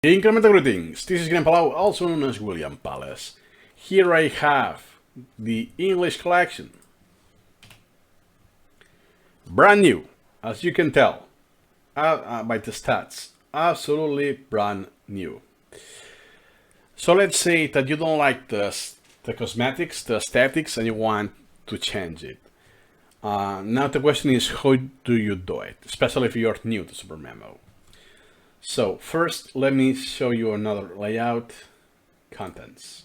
Incremental greetings, this is Guillem Palau, also known as William Palace. Here I have the English collection. Brand new, as you can tell by the stats, absolutely brand new. So let's say that you don't like the cosmetics, the aesthetics, and you want to change it. Now the question is, how do you do it, especially if you're new to SuperMemo? So first, let me show you another layout, contents.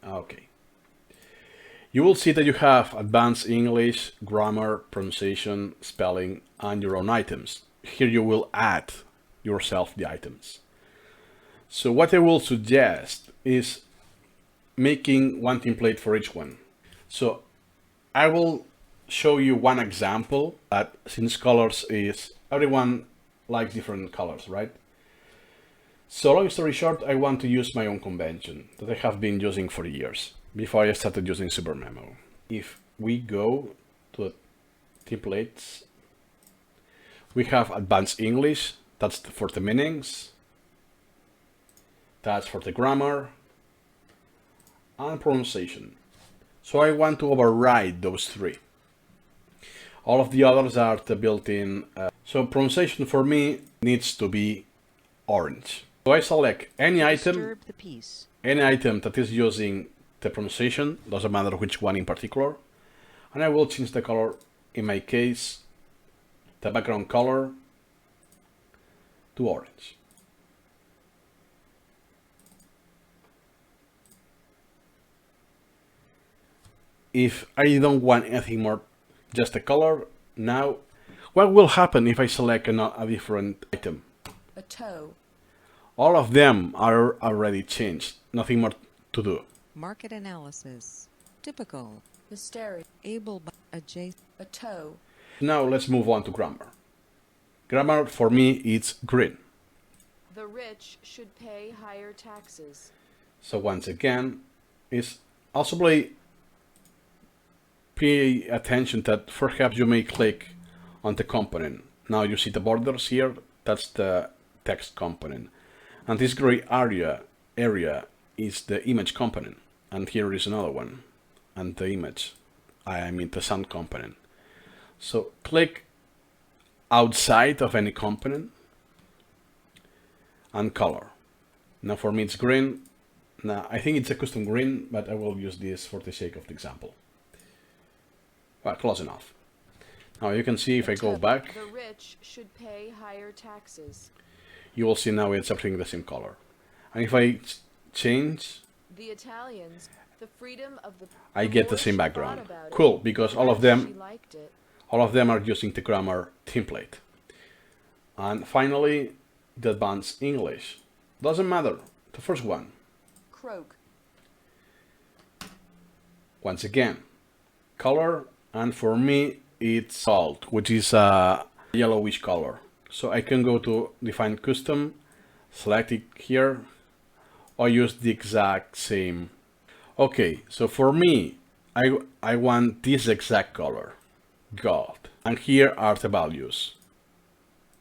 Okay. You will see that you have advanced English, grammar, pronunciation, spelling, and your own items. Here you will add yourself the items. So what I will suggest is making one template for each one. So I will show you one example that, since colors is, everyone likes different colors, right? So long story short, I want to use my own convention that I have been using for years before I started using SuperMemo. If we go to templates, we have advanced English, that's for the meanings, that's for the grammar, and pronunciation. So I want to override those three. All of the others are the built-in. So pronunciation for me needs to be orange. So I select any item that is using the pronunciation, doesn't matter which one in particular, and I will change the color, in my case, the background color to orange. If I don't want anything more, just the color, now, what will happen if I select a different item? A toe. All of them are already changed. Nothing more to do. Market analysis. Typical. Hysteria. Able by adjacent. A toe. Now let's move on to grammar. Grammar for me it's green. The rich should pay higher taxes. So once again, is also pay attention that perhaps you may click on the component. Now you see the borders here, that's the text component. And this gray area is the image component. And here is another one. And the image, I mean the sound component. So click outside of any component and color. Now for me it's green. Now I think it's a custom green, but I will use this for the sake of the example. Well, close enough. Now you can see if I go back, the rich should pay higher taxes. You will see now it's everything the same color. And if I change, the Italians, the freedom of the I get the same background. Cool, because all of them are using the grammar template. And finally, the advanced English. Doesn't matter, the first one. Croak. Once again, color, and for me it's salt, which is a yellowish color. So I can go to define custom, select it here, or use the exact same. Okay, so for me, I want this exact color, gold. And here are the values.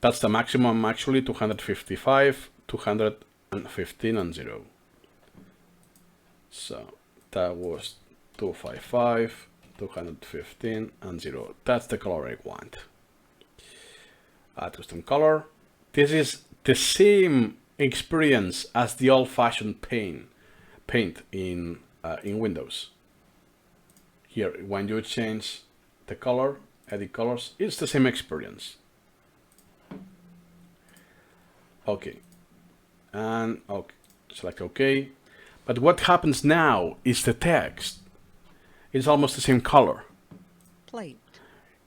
That's the maximum, actually 255, 215 and 0. So that was 255, 215 and 0. That's the color I want. Add custom color. This is the same experience as the old-fashioned paint in Windows. Here, when you change the color, edit colors, it's the same experience. Okay, and okay, select OK. But what happens now is the text. It's almost the same color. Plate.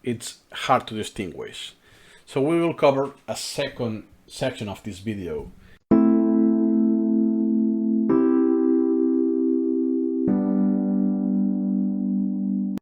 It's hard to distinguish. So we will cover a second section of this video